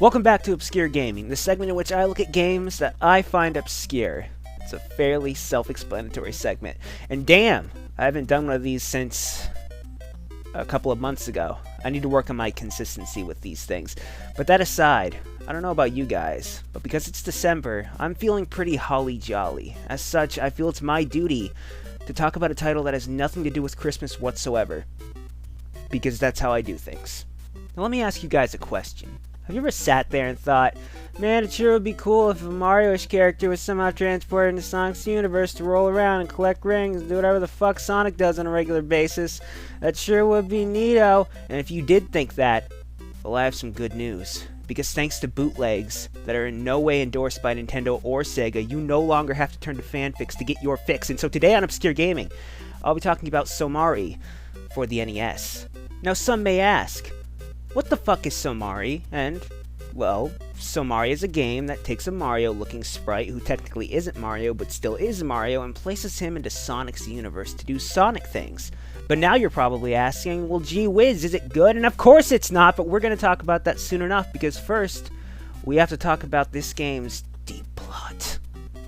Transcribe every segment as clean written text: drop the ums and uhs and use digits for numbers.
Welcome back to Obscure Gaming, the segment in which I look at games that I find obscure. It's a fairly self-explanatory segment. And damn, I haven't done one of these since a couple of months ago. I need to work on my consistency with these things. But that aside, I don't know about you guys, but because it's December, I'm feeling pretty holly jolly. As such, I feel it's my duty to talk about a title that has nothing to do with Christmas whatsoever. Because that's how I do things. Now let me ask you guys a question. Have you ever sat there and thought, man, it sure would be cool if a Mario-ish character was somehow transported into Sonic's universe to roll around and collect rings and do whatever the fuck Sonic does on a regular basis? That sure would be neato. And if you did think that, well, I have some good news. Because thanks to bootlegs that are in no way endorsed by Nintendo or Sega, you no longer have to turn to fanfics to get your fix. And so today on Obscure Gaming, I'll be talking about Somari for the NES. Now some may ask, what the fuck is Somari? And, well, Somari is a game that takes a Mario-looking sprite who technically isn't Mario but still is Mario and places him into Sonic's universe to do Sonic things. But now you're probably asking, well gee whiz, is it good? And of course it's not, but we're going to talk about that soon enough because first, we have to talk about this game's deep plot.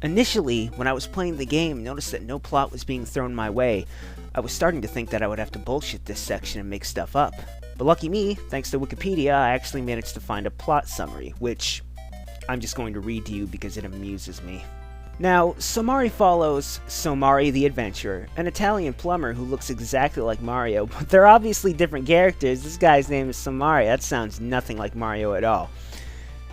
Initially, when I was playing the game, noticed that no plot was being thrown my way. I was starting to think that I would have to bullshit this section and make stuff up. But lucky me, thanks to Wikipedia, I actually managed to find a plot summary, which I'm just going to read to you because it amuses me. Now, Somari follows Somari the Adventurer, an Italian plumber who looks exactly like Mario, but they're obviously different characters. This guy's name is Somari. That sounds nothing like Mario at all.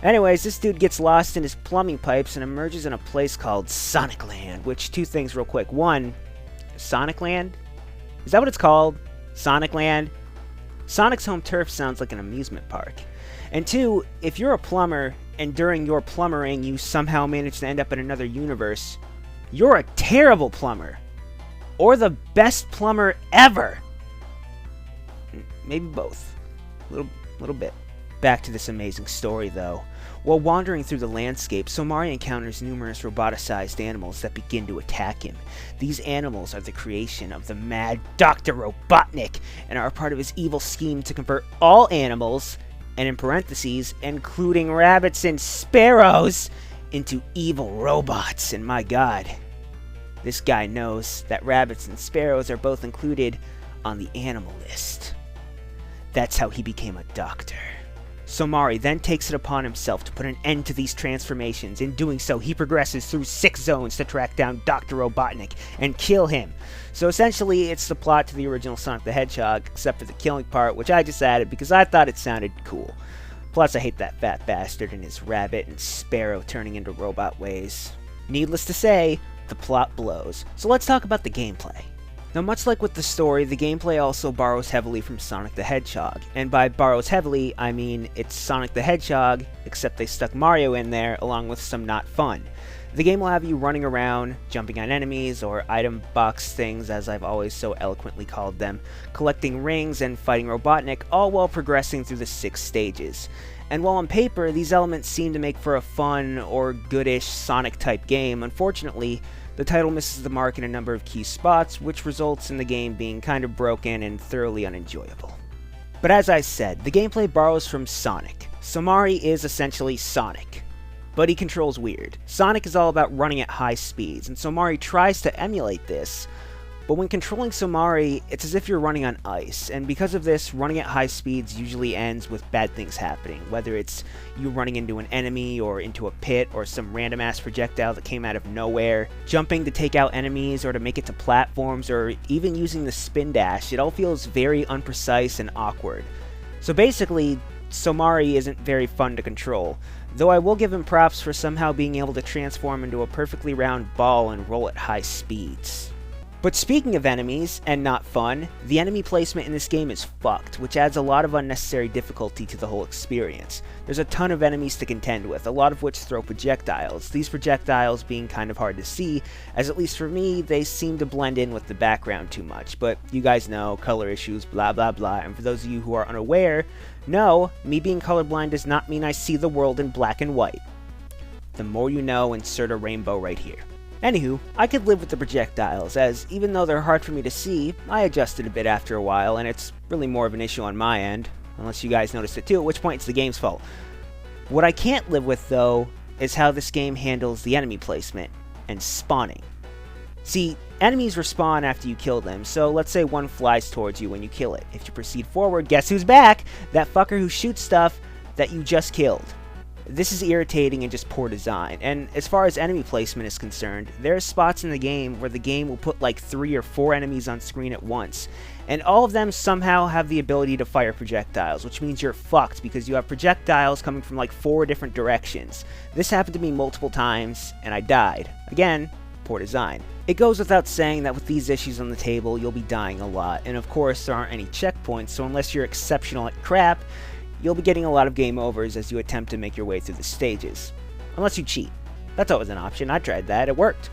Anyways, this dude gets lost in his plumbing pipes and emerges in a place called Sonic Land, which, two things real quick. One, Sonic Land? Is that what it's called? Sonic Land? Sonic's home turf sounds like an amusement park. And two, if you're a plumber and during your plumbering you somehow manage to end up in another universe, you're a terrible plumber. Or the best plumber ever. Maybe both. A little bit. Back to this amazing story though. While wandering through the landscape, Somari encounters numerous roboticized animals that begin to attack him. These animals are the creation of the mad Dr. Robotnik and are part of his evil scheme to convert all animals, and in parentheses, including rabbits and sparrows, into evil robots. And my god, this guy knows that rabbits and sparrows are both included on the animal list. That's how he became a doctor. Somari then takes it upon himself to put an end to these transformations. In doing so, he progresses through 6 zones to track down Dr. Robotnik and kill him. So essentially, it's the plot to the original Sonic the Hedgehog, except for the killing part, which I just added because I thought it sounded cool. Plus, I hate that fat bastard and his rabbit and sparrow turning into robot ways. Needless to say, the plot blows. So let's talk about the gameplay. Now, much like with the story, the gameplay also borrows heavily from Sonic the Hedgehog. And by borrows heavily, I mean it's Sonic the Hedgehog, except they stuck Mario in there, along with some not fun. The game will have you running around, jumping on enemies, or item box things, as I've always so eloquently called them, collecting rings and fighting Robotnik, all while progressing through the 6 stages. And while on paper, these elements seem to make for a fun or goodish Sonic-type game, unfortunately, the title misses the mark in a number of key spots, which results in the game being kind of broken and thoroughly unenjoyable. But as I said, the gameplay borrows from Sonic. Somari is essentially Sonic, but he controls weird. Sonic is all about running at high speeds, and Somari tries to emulate this, but when controlling Somari, it's as if you're running on ice, and because of this, running at high speeds usually ends with bad things happening, whether it's you running into an enemy, or into a pit, or some random-ass projectile that came out of nowhere, jumping to take out enemies, or to make it to platforms, or even using the spin dash. It all feels very unprecise and awkward. So basically, Somari isn't very fun to control, though I will give him props for somehow being able to transform into a perfectly round ball and roll at high speeds. But speaking of enemies, and not fun, the enemy placement in this game is fucked, which adds a lot of unnecessary difficulty to the whole experience. There's a ton of enemies to contend with, a lot of which throw projectiles, these projectiles being kind of hard to see, as at least for me, they seem to blend in with the background too much, but you guys know, color issues, blah blah blah, and for those of you who are unaware, no, me being colorblind does not mean I see the world in black and white. The more you know, insert a rainbow right here. Anywho, I could live with the projectiles, as even though they're hard for me to see, I adjusted a bit after a while, and it's really more of an issue on my end, unless you guys noticed it too, at which point it's the game's fault. What I can't live with, though, is how this game handles the enemy placement and spawning. See, enemies respawn after you kill them, so let's say one flies towards you when you kill it. If you proceed forward, guess who's back? That fucker who shoots stuff that you just killed. This is irritating and just poor design, and as far as enemy placement is concerned, there are spots in the game where the game will put like 3 or 4 enemies on screen at once, and all of them somehow have the ability to fire projectiles, which means you're fucked because you have projectiles coming from like 4 different directions. This happened to me multiple times, and I died. Again, poor design. It goes without saying that with these issues on the table, you'll be dying a lot, and of course there aren't any checkpoints, so unless you're exceptional at crap, you'll be getting a lot of game overs as you attempt to make your way through the stages. Unless you cheat. That's always an option. I tried that. It worked.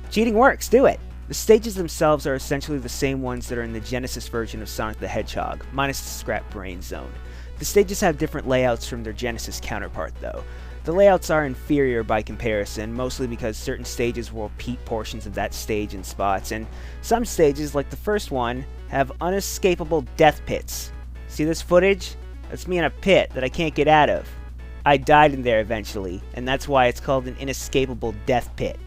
Cheating works. Do it. The stages themselves are essentially the same ones that are in the Genesis version of Sonic the Hedgehog, minus the scrap brain zone. The stages have different layouts from their Genesis counterpart, though. The layouts are inferior by comparison, mostly because certain stages will repeat portions of that stage in spots, and some stages, like the first one, have unescapable death pits. See this footage? That's me in a pit that I can't get out of. I died in there eventually, and that's why it's called an inescapable death pit.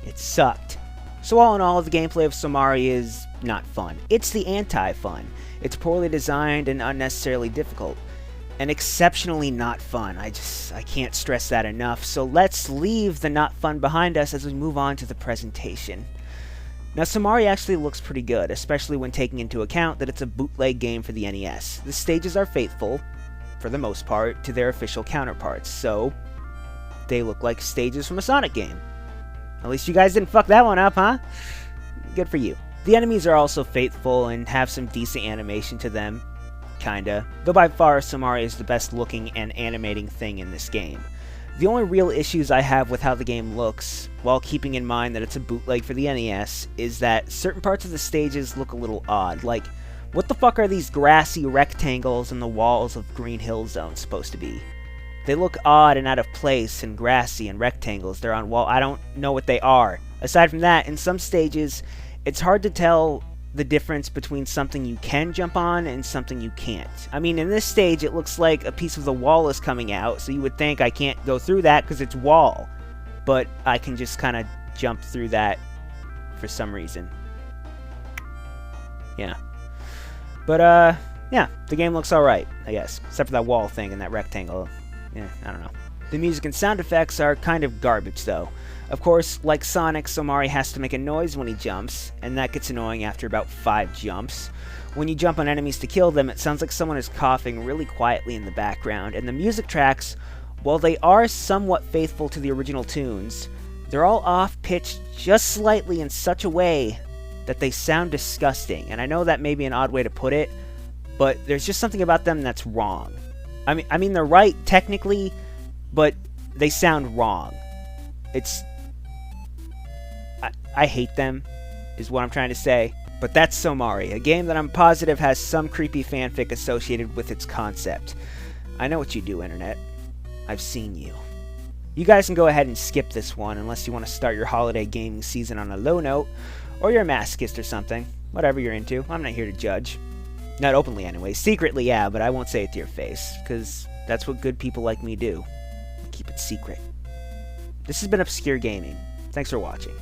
It sucked. So all in all, the gameplay of Somari is not fun. It's the anti-fun. It's poorly designed and unnecessarily difficult. And exceptionally not fun. I can't stress that enough. So let's leave the not fun behind us as we move on to the presentation. Now, Somari actually looks pretty good, especially when taking into account that it's a bootleg game for the NES. The stages are faithful, for the most part, to their official counterparts, so they look like stages from a Sonic game. At least you guys didn't fuck that one up, huh? Good for you. The enemies are also faithful and have some decent animation to them, kinda, though by far Somari is the best looking and animating thing in this game. The only real issues I have with how the game looks, while keeping in mind that it's a bootleg for the NES, is that certain parts of the stages look a little odd. Like, what the fuck are these grassy rectangles in the walls of Green Hill Zone supposed to be? They look odd and out of place and grassy and rectangles. They're on wall. I don't know what they are. Aside from that, in some stages, it's hard to tell the difference between something you can jump on and something you can't. I mean, in this stage, it looks like a piece of the wall is coming out, so you would think I can't go through that because it's wall. But I can just kind of jump through that for some reason. Yeah. But, yeah, the game looks alright, I guess. Except for that wall thing and that rectangle. Yeah, I don't know. The music and sound effects are kind of garbage, though. Of course, like Sonic, Somari has to make a noise when he jumps, and that gets annoying after about 5 jumps. When you jump on enemies to kill them, it sounds like someone is coughing really quietly in the background, and the music tracks, while they are somewhat faithful to the original tunes, they're all off-pitched just slightly in such a way that they sound disgusting. And I know that may be an odd way to put it, but there's just something about them that's wrong. I mean they're right technically, but they sound wrong. I hate them, is what I'm trying to say. But that's Somari, a game that I'm positive has some creepy fanfic associated with its concept. I know what you do, Internet. I've seen you. You guys can go ahead and skip this one unless you want to start your holiday gaming season on a low note, or you're a masochist or something. Whatever you're into, I'm not here to judge. Not openly anyway. Secretly, yeah, but I won't say it to your face, because that's what good people like me do. Keep it secret. This has been Obscure Gaming. Thanks for watching.